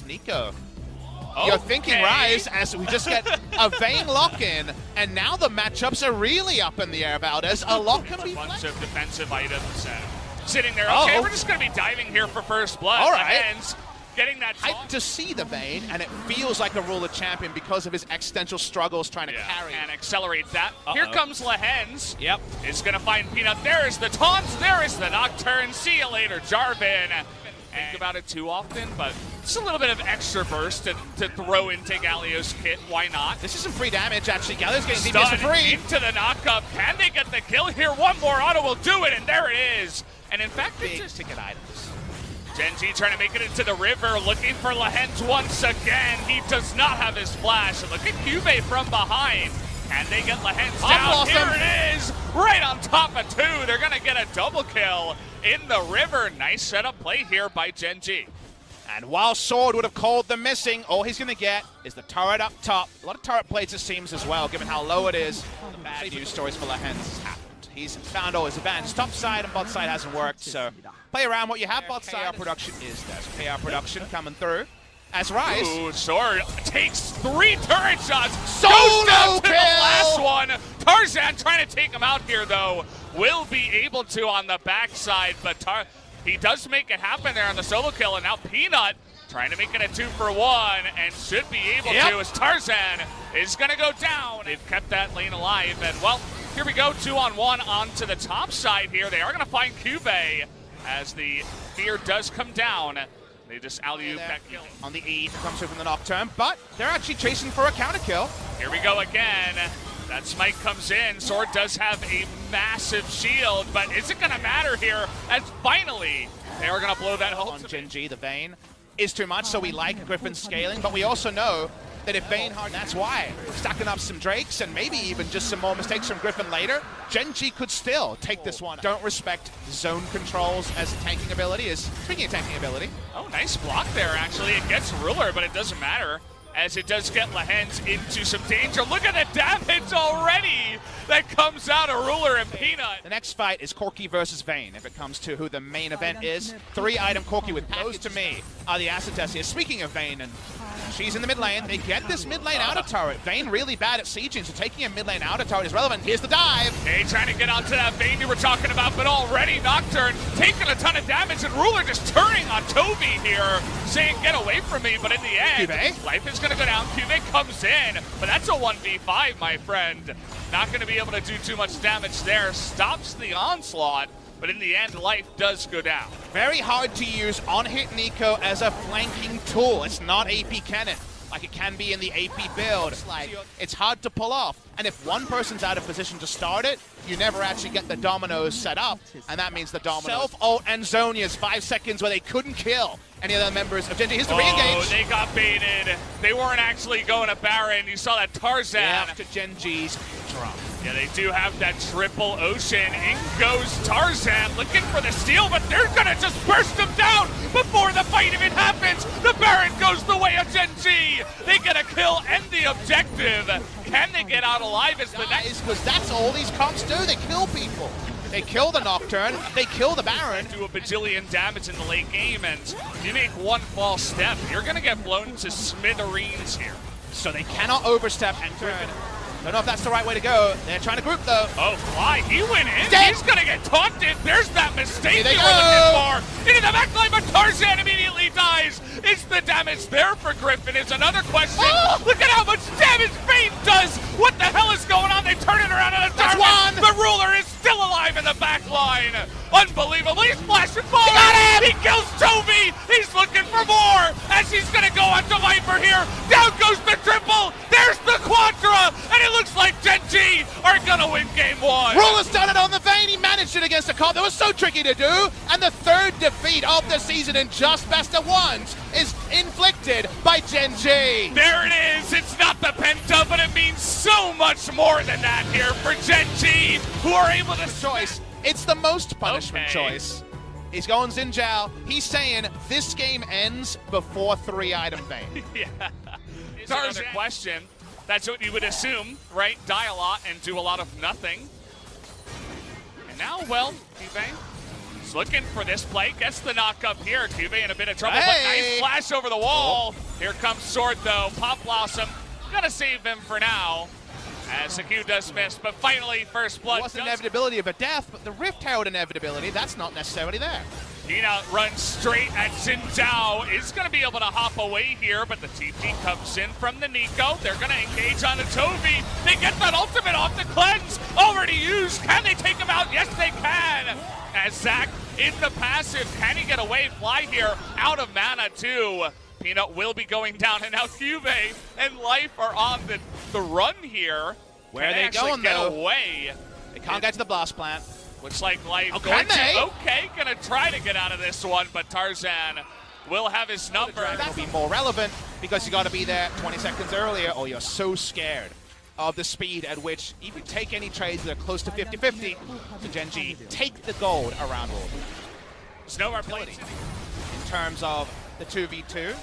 Nico. You're thinking Rise as we just get a Vayne lock-in, and now the matchups are really up in the air, Valdez. A lot can be bunch of defensive items sitting there. Okay, we're just going to be diving here for first blood. All right. Lehends getting that hyped to see the Vayne, and it feels like a ruler champion because of his existential struggles trying to carry. And accelerate that. Here comes Lehends. Yep. Is going to find Peanut. There is the taunts. There is the Nocturne. See you later, Jarvan. Think about it too often, but just a little bit of extra burst to throw into Galio's kit. Why not? This is some free damage, actually. Galio's getting DPS for free. Into the knockup. Can they get the kill here? One more auto will do it, and there it is. And in fact, big ticket items. Gen.G trying to make it into the river, looking for Lehends once again. He does not have his flash. Look at Cube from behind. Can they get Lehends down? Here it is, right on top of two. They're going to get a double kill in the river. Nice setup play here by Gen.G. And while Sword would have called them missing, all he's going to get is the turret up top. A lot of turret plates, it seems, as well, given how low it is. The bad news stories for Lehends has happened. He's found all his advantage. Top side and bot side hasn't worked, so play around what you have. Bot side production is there. So KR production coming through. As Rise. Ooh, Sword takes 3 turret shots. Solo goes down to kill! the last one. Tarzan trying to take him out here, though. Will be able to on the backside, but he does make it happen there on the solo kill, and now Peanut trying to make it a 2-for-1 and should be able to as Tarzan is going to go down. They've kept that lane alive, and well, here we go, 2-on-1 onto the top side here. They are going to find Cube as the fear does come down. They just alley-oop that kill. On the E, comes through from the Nocturne, but they're actually chasing for a counter kill. Here we go again. That smite comes in. Sword does have a massive shield, but is it going to matter here as finally they are going to blow that hole? On Gen.G, the Vayne is too much, so we like Griffin scaling, but we also know that if Vayne hard, that's why. Stacking up some Drakes and maybe even just some more mistakes from Griffin later, Gen.G could still take this one. Don't respect zone controls as a tanking ability. Speaking of tanking ability. Oh, nice block there, actually. It gets Ruler, but it doesn't matter, as it does get Lehends into some danger. Look at the damage already that comes out of Ruler and Peanut. The next fight is Corki versus Vayne. If it comes to who the main event is, 3-item Corki with those to me are the asset tests here. Speaking of Vayne, and she's in the mid lane. They get this mid lane outer turret. Vayne really bad at sieging, so taking a mid lane outer turret is relevant. Here's the dive. Okay, trying to get onto that Vayne you were talking about, but already Nocturne taking a ton of damage, and Ruler just turning on Toby here, saying get away from me, but in the end, Cube. life is going to go down. Cube comes in, but that's a 1v5, my friend. Not going to be able to do too much damage there. Stops the onslaught, but in the end, life does go down. Very hard to use on-hit Nico as a flanking tool. It's not AP Cannon like it can be in the AP build. It's hard to pull off. And if one person's out of position to start it, you never actually get the dominoes set up. And that means the dominoes. Self-ult and Zhonya's 5 seconds where they couldn't kill any of the members of Gen.G. Here's the re-engage. Oh, they got baited. They weren't actually going to Baron. You saw that Tarzan. After Gen.G's drop. Yeah, they do have that triple ocean. In goes Tarzan looking for the steal, but they're going to just burst him down before the fight even happens. The Baron goes the way of Gen.G. They get a kill and the objective. Can they get out alive as the next? Because that's all these comps do. They kill people. They kill the Nocturne. They kill the Baron. Do a bajillion damage in the late game, and you make one false step, you're going to get blown to smithereens here. So they cannot overstep and turn. Don't know if that's the right way to go. They're trying to group, though. Oh, Fly, he went in. Dead. He's going to get taunted. There's that mistake they you go. were looking for. Into the backline, but Tarzan immediately dies. Is the damage there for Griffin? Is another question. Oh. Look at how much damage Vayne does. What the hell is going on? They turn it around in a That's darkness. one. The Ruler is still alive in the back line. Unbelievable. He's flashing forward. He got him. He kills Toby. He's looking for more as he's going to go onto Viper here. Down goes the triple. There's the quadra. And it looks like Gen.G are going to win game one. Ruler's done it on the Vayne. He managed it against a comp that was so tricky to do. And the third defeat of the season in just best of ones is inflicted by Gen.G. There it is. It's not the penta, but it means so much more than that here for Gen.G, who are able to choice. It's the most punishment choice. He's going Xinjiao. He's saying this game ends before 3-item Vayne. Yeah. It's another question. That's what you would assume, right? Die a lot and do a lot of nothing. And now, well, Vayne He's looking for this play, gets the knock up here. Cube in a bit of trouble, Hey. but nice flash over the wall. Here comes Sword though, Pop Blossom, gonna save him for now. As the Q does miss, but finally first blood. It wasn't inevitability of a death, but the Rift Herald inevitability, that's not necessarily there. Peanut runs straight at Xin Zhao, is going to be able to hop away here, but the TP comes in from the Nico. They're going to engage on the Toby. They get that ultimate off the cleanse, already used. Can they take him out? Yes, they can. As Zach in the passive, can he get away? Fly here, out of mana too. Peanut will be going down, and now Cube and Life are on the run here. Where are they going, get though? Away. They can't get to the blast plant. Looks like Life Okay, gonna try to get out of this one, but Tarzan will have his number. That'll be more relevant because you got to be there 20 seconds earlier, or you're so scared of the speed at which you can take any trades that are close to 50-50 to Gen.G. Take the gold around all. There's no more plays In terms of the 2v2.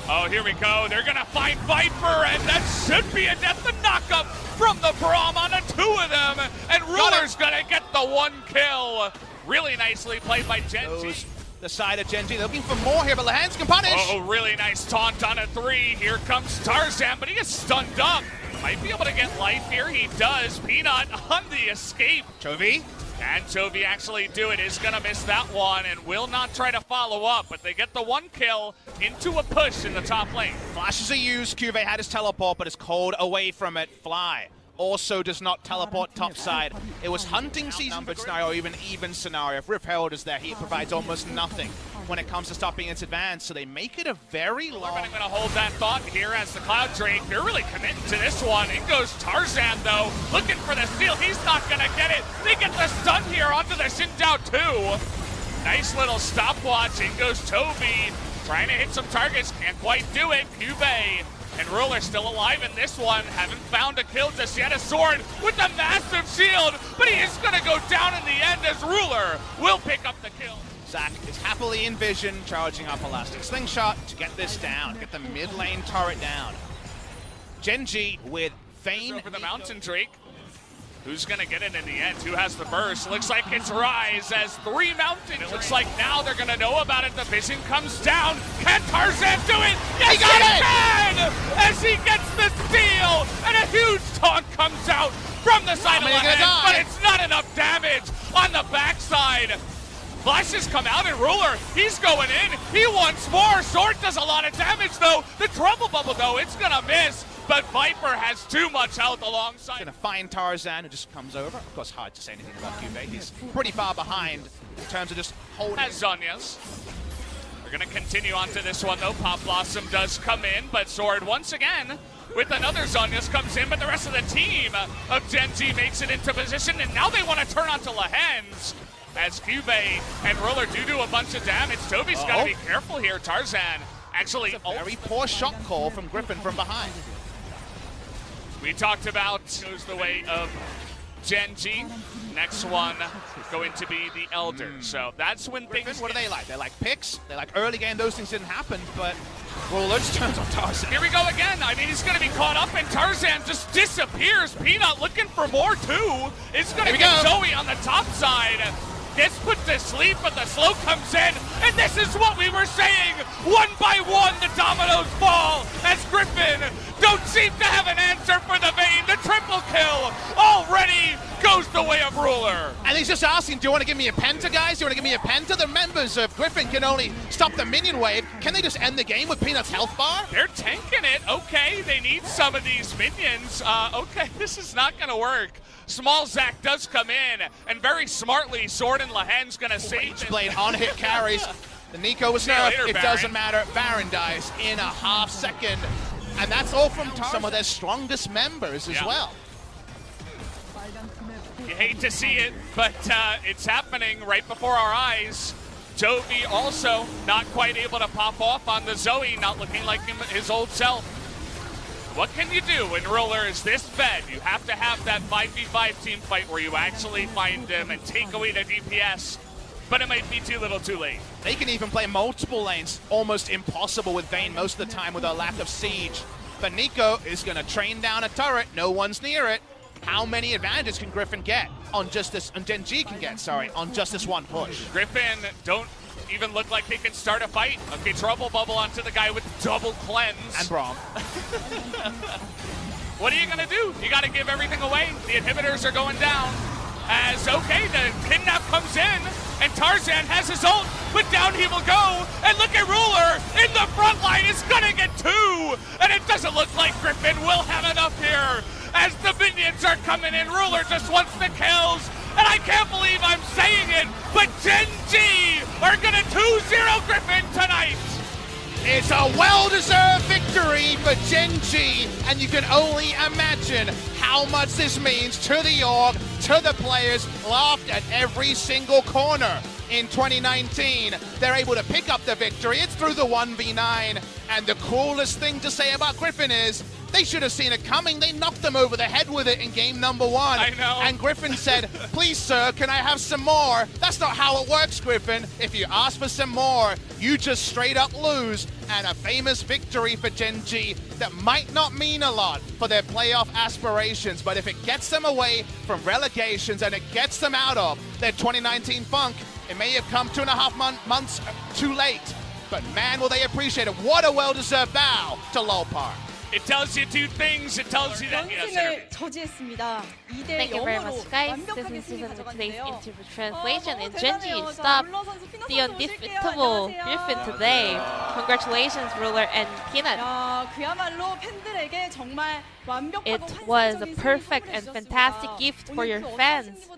Oh, here we go. They're going to find Viper, and that should be a death. The knockup from the Braum on the two of them, and Ruler's going to get the one kill. Really nicely played by Gen.G. The side of Gen.G. They're looking for more here, but Lahans can punish. Oh, really nice taunt on a 3. Here comes Tarzan, but he gets stunned up. Might be able to get Life here. He does. Peanut on the escape. Chovy. Can Chovy actually do it? Is going to miss that one and will not try to follow up, but they get the one kill into a push in the top lane. Flashes are used. Cuvée had his teleport, but is called away from it. Fly also does not teleport topside. It was hunting season numbered scenario, even scenario. If Rift Herald is there, he provides almost nothing when it comes to stopping its advance, so they make it a very long... I'm going to hold that thought here as the Cloud Drake. They're really committing to this one. In goes Tarzan, though, looking for the steal. He's not going to get it. They get the stun here onto the Xin Zhao, too. Nice little stopwatch. In goes Toby, trying to hit some targets. Can't quite do it. Cubey and Ruler still alive in this one. Haven't found a kill just yet. A Sword with a massive shield, but he is going to go down in the end as Ruler will pick up the kill. Zach is happily in vision, charging up Elastic Slingshot to get this down, get the mid lane turret down. Gen.G with Vayne over the mountain, Drake. Who's going to get it in the end? Who has the burst? Looks like it's Rise as 3 mountain. It looks like now they're going to know about it. The vision comes down. Can Tarzan do it? Yes, he can! As he gets the steal, and a huge taunt comes out from the side of Lahans, but it's not enough damage on the backside. Flashes come out, and Ruler, he's going in. He wants more. Sword does a lot of damage, though. The Trouble Bubble, though, it's going to miss. But Viper has too much health alongside. Going to find Tarzan, who just comes over. Of course, hard to say anything about Cubey. He's pretty far behind in terms of just holding. Has Zhonya's. We're going to continue on to this one, though. Pop Blossom does come in, but Sword once again with another Zhonya's comes in, but the rest of the team of Gen.G makes it into position, and now they want to turn onto Lahans. As Cubey and Ruler do a bunch of damage. Toby's got to be careful here. Tarzan actually... A very poor shot call from Griffin from behind. We talked about goes the way of Gen.G. Next one going to be the Elder. So that's when things... What do they like? They like picks. They like early game. Those things didn't happen, but Ruler just turns on Tarzan. Here we go again. I mean, he's going to be caught up, and Tarzan just disappears. Peanut looking for more, too. It's going to get Zoe on the top side. Gets put to sleep, but the slow comes in, and this is what we were saying. One by one, the dominoes fall as Griffin don't seem to have an answer for the Vayne. The triple kill already goes the way of Ruler. And he's just asking, do you want to give me a penta, guys? Do you want to give me a penta? The members of Griffin can only stop the minion wave. Can they just end the game with Peanut's health bar? They're tanking it. Okay, they need some of these minions. Okay, this is not going to work. Small Zach does come in, and very smartly, Sword and Lahans going to save it. Blade on hit carries. The Nico was nerfed. It doesn't matter. Baron dies in a half second. And that's all from some of their strongest members as well. You hate to see it, but it's happening right before our eyes. Jovi also not quite able to pop off on the Zoe, not looking like his old self. What can you do when Ruler is this bad? You have to have that 5v5 team fight where you actually find them and take away the DPS. But it might be too little too late. They can even play multiple lanes, almost impossible with Vayne most of the time with a lack of siege. But Nico is going to train down a turret. No one's near it. How many advantages can Griffin get? on just this, and Gen G can get, sorry, on just this one push. Griffin don't even look like they can start a fight. Okay, Trouble Bubble onto the guy with double cleanse. And Braum. What are you gonna do? You gotta give everything away. The inhibitors are going down. As, okay, the kidnap comes in, and Tarzan has his ult, but down he will go, and look at Ruler in the front line is gonna get two, and it doesn't look like Griffin will have enough here, as the minions are coming in. Ruler just wants the kills, and I can't believe I'm saying it, but Gen G are gonna 2-0 Griffin tonight. It's a well-deserved victory for Gen G, and you can only imagine how much this means to the org, to the players, laughed at every single corner. In 2019, they're able to pick up the victory. It's through the 1v9, and the coolest thing to say about Griffin is they should have seen it coming. They knocked them over the head with it in game number 1. I know. And Griffin said, please, sir, can I have some more? That's not how it works, Griffin. If you ask for some more, you just straight up lose. And a famous victory for Gen G that might not mean a lot for their playoff aspirations, but if it gets them away from relegations and it gets them out of their 2019 funk, it may have come 2.5 months too late. But man, will they appreciate it. What a well-deserved bow to Lolpark. It tells you two things. It tells you that. Thank you very much, guys. This is Susan with today's interview translation. And Gen G stopped the undefeatable Griffin today. Congratulations, Ruler and Peanut. It was a perfect and fantastic gift for your fans.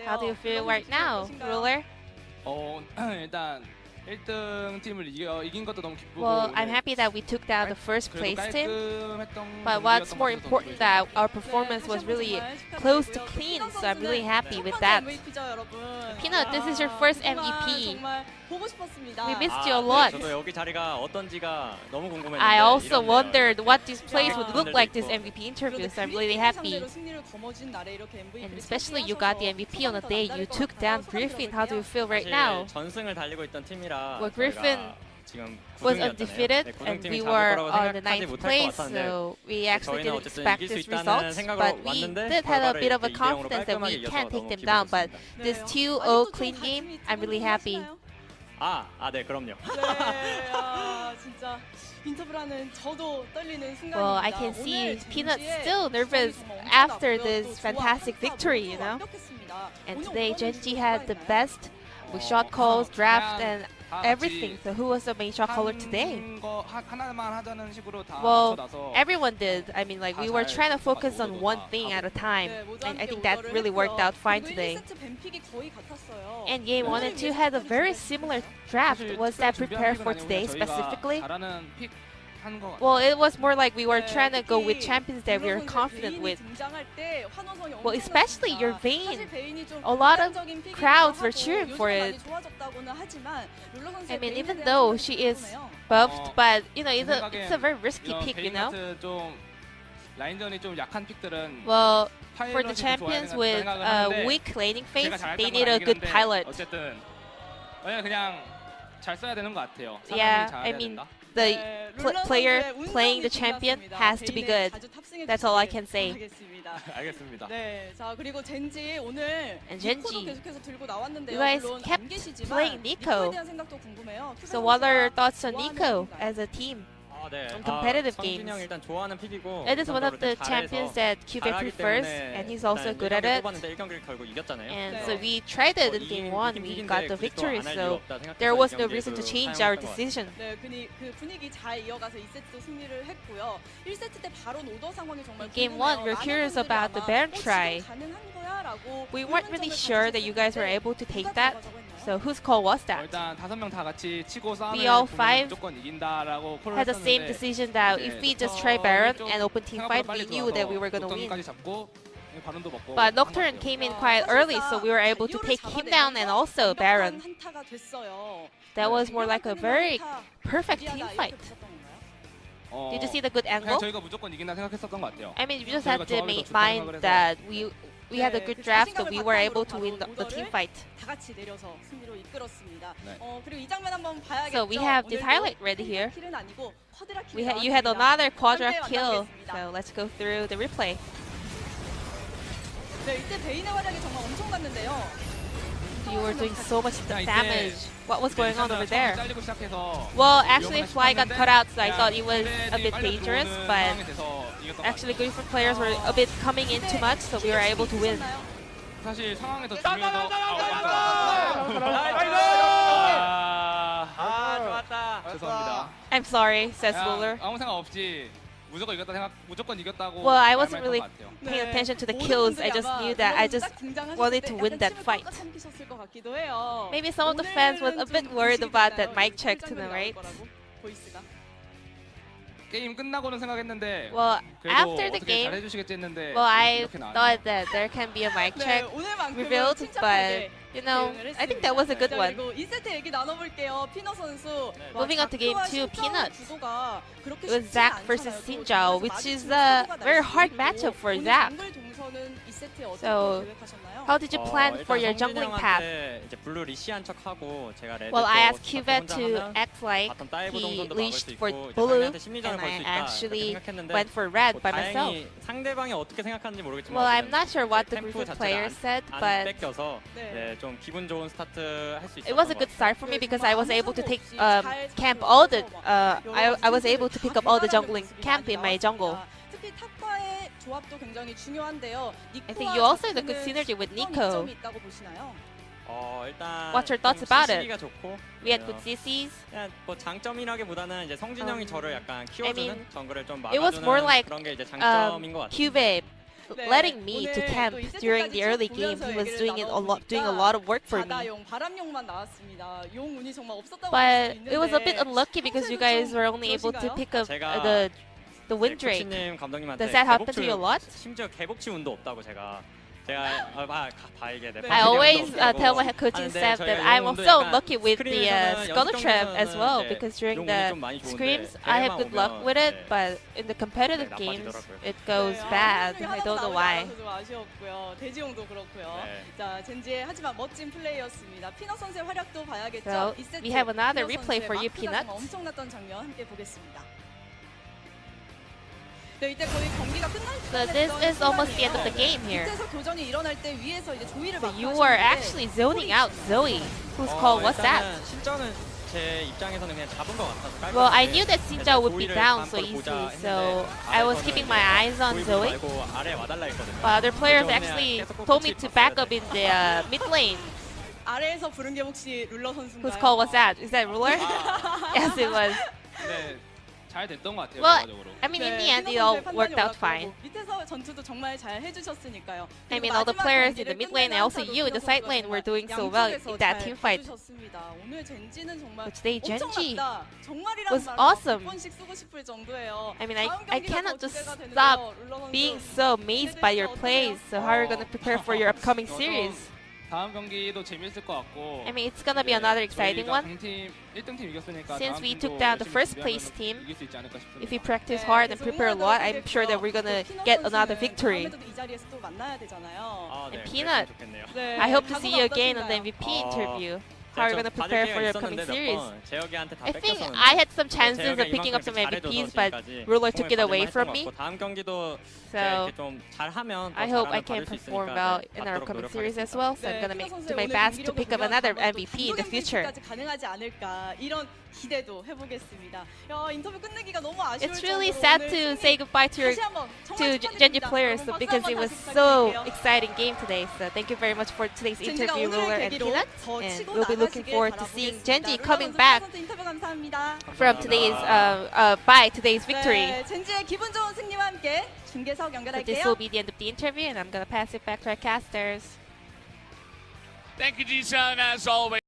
How do you feel right now, Ruler? 일단 1등 팀을 이긴 것도 너무 기쁘고. Well, I'm happy that we took down the first place team. But what's more important, that our performance was really close to clean, so I'm really happy with that. Peanut, this is your first MVP. We missed you a lot. 저도 여기 자리가 어떤지가 너무 궁금했는데. I also wondered what this place would look like this MVP interview, so I'm really happy. And especially you got the MVP on the day you took down Griffin. How do you feel right now? 전승을 달리고 있던 팀이라. Well, Griffin was undefeated and we were on the 9th place, so we actually didn't expect this result, but we did have a bit of a confidence that we can take them down. But this 2-0 clean game, I'm really happy. 네, 그럼요. Well, I can see Peanut still nervous after this fantastic victory, you know? And today, Gen G had the best with shot calls, draft, and everything. So who was the main shot caller today? Well, everyone did. I mean, like, we were trying to focus on one thing at a time. And I think that really worked out fine today. And game 1 and 2 had a very similar draft. Was that prepared for today specifically? Well, it was more like we were trying to go with champions that we were confident with. Well, especially your Vayne. A lot of crowds were cheering for it. I mean, even though she is buffed, but, you know, it's a very risky pick, you know? Well, for the champions with weak laning phase, they need a good pilot. Yeah, I mean, the player playing the champion has to be good. That's all I can say. And Gen G, you guys kept playing Nico. So what are your thoughts on Nico as a team? Competitive games. It is one of the champions that QB prefers, and he's also good at it. And so we tried it in game 1, we got the victory, so there was no reason to change our decision. In game 1, we're curious about the Baron try. We weren't really sure that you guys were able to take that. So whose call was that? We all 5 had the same decision that if we just try Baron and open team fight, we knew that we were going to win. But Nocturne came in quite early, so we were able to take him down and also Baron. That was more like a very perfect team fight. Did you see the good angle? I mean, you just have to mind that we had a good draft, so we were able to win the team fight. So we have this highlight ready here. You had another quadra kill, so let's go through the replay. 네, 이때 베인의 활약이 정말 엄청났는데요. You were doing so much damage. What was going on over there? 잘리고 시작해서 Well, actually, Fly got cut out, so I thought it was a bit dangerous, but actually, Griffin players were a bit coming in too much, so we were able to win. 사실 상황이 더 중요해서 좋았다. 죄송합니다. I'm sorry, says Ruler. 아무 생각 없이 무조건 이겼다고. Well, I wasn't really 말했던 것 같아요. paying attention to the kills. I just knew that I just wanted to win that fight. Maybe some of the fans were a bit worried about that mic check to them, right? 게임 끝나고는 생각했는데 Well, 그래도 after the 어떻게 game, 잘해주시겠지 했는데 well, I 이렇게 나왔네요. thought that there can be a mic check revealed, but you know, I think that was a good one. 2세트 얘기 나눠볼게요. 피너 선수. Moving on to game 2, Peanut. It It was Zac versus Sinjao, which is a very hard matchup for Zac. So, how did you plan for your jungling path? 이제 블루 리시한 척하고 제가 레드 Well, I asked 또 Cuvette 혼자 to 하면 act like 바텀 다이브 he 동선도 막을 수 leashed 있고 for 이제 blue, 상대한테 심리전을 and 걸 수 I 있다 이렇게 actually 생각했는데 went for red by myself. 다행히 상대방이 어떻게 생각하는지 모르겠지만 Well, I'm not sure what the 템포 Griffin 자체가 players said, 안 but 뺏겨서 네, 좀 기분 좋은 스타트 할 수 있었던 it was a 것 good 같아요. start for me because I was able to take camp all the I was able to pick up all the jungling camp in my jungle. 특히 탑과의 조합도 굉장히 중요한데요. I think you also had a good synergy with Nico. 있다고 보시나요? 일단 What's your thoughts about it? CC가 좋고 We had good CCs. 그냥 뭐 장점이라기보다는 이제 성진 형이 저를 약간 키워주는 I mean, 정글을 좀 it was more 막아주는 like 그런 게 이제 장점인 것 같아요. Cuvette letting me to camp during the early game. He was doing a lot of work for me. 바다용, 바람용만 나왔습니다. 용 운이 정말 없었다고 But it was a bit unlucky because you guys were only able to pick up the wind drake. 코치님 감독님한테 Does that happen to you a lot? 심지어 개복치 운도 없다고 제가 이게 I always tell my coaching staff that I'm so lucky with the Scuttle Trap as well because during the scrims I have good luck with it, but in the competitive games it goes bad. I don't know why. 아쉬웠고요. 대지용도 그렇고요. 자, 젠지의 하지만 멋진 플레이였습니다. 피넛 선수의 활약도 봐야겠죠. So we have another replay for you, Peanut. 엄청났던 장면 함께 보겠습니다. 네, 이때 거의 경기가 끝날 So this is almost the end of the game here. 밑에서 교전이 일어날 때 위에서 이제 조이를 So 막고 you were actually zoning out Zoe, whose call was that? 신전은 제 입장에서는 그냥 잡은 것 같아서. Well, I knew that Sinjao would be down so easily, so I was keeping my eyes on Zoe. 아래 와달라 했거든요. But other players actually told me to back up in the mid lane. 아래에서 부른 게 혹시 룰러 선수인가요? Whose call was that? Is that Ruler? Yes, it was. 네, 잘 됐던 것 같아요. Well, 결과적으로. I mean, in the end, it all worked out fine. 밑에서 전투도 정말 잘 해주셨으니까요. I mean, all the players in the mid lane and also you in the side lane were doing so well in that team fight. 오늘 젠지는 정말 But today, Genji 정말이라는 was 말을 awesome. 몇 번씩 쓰고 싶을 정도예요. I mean, I 다음 경기가 cannot 더 just 기대가 되는데요. stop 룰러 선수. being so amazed by your plays. So how are you gonna prepare for your upcoming series? 다음 경기도 재밌을 것 같고. I mean, it's gonna be another exciting one. 강팀 1등팀 이겼으니까 Since 다음 we 팀도 took down the 열심히 first 준비하면 place team, 이길 수 있지 않을까 싶습니다. if we practice hard and prepare a lot, I'm sure that we're gonna get another victory. 다음에도 이 자리에서 또 만나야 되잖아요. And Peanut, 좋겠네요. 네, I hope to see you 각오가 again on the 어떠신가요? MVP interview. How are you gonna prepare for your upcoming series? 재혁이한테 다 I think 뺏겼었는데 I had some chances of 재혁이가 picking up some 이만큼 MVPs, 잘해줘서 but 지금까지 Ruler took it 공을 away 받을만 from 했던 me. 것 같고, 다음 경기도 So 이렇게 좀 잘하면 더 I hope I 잘하면 can 받을 수 perform 있으니까 well 네, in our 받도록 upcoming series as 노력하겠습니다. well. So I'm gonna do my best to pick up another MVP in the future. 가능하지 않을까 이런 기대도 해보겠습니다. 인터뷰 끝내기가 너무 아쉬울 It's really 정도로 sad 오늘 to 승리 say goodbye to 다시 한번 정말 Genji 축하드립니다. players 여러분, because 박수 it 한번 was 다시 so 부탁드릴게요. exciting game today. So thank you very much for today's 젠지가 interview, Ruler 오늘의 and 계기로 Peanut. 더 And 치고 we'll be looking 나가시길 forward to seeing 바라보겠습니다. Genji 룰러 coming 선수, back 선수 인터뷰 감사합니다. from today's by today's victory. 네, 젠지의 기분 좋은 승리와 함께 중계석 So 연결할게요. this will be the end of the interview, and I'm gonna pass it back to our casters. Thank you, Ji-sun, as always.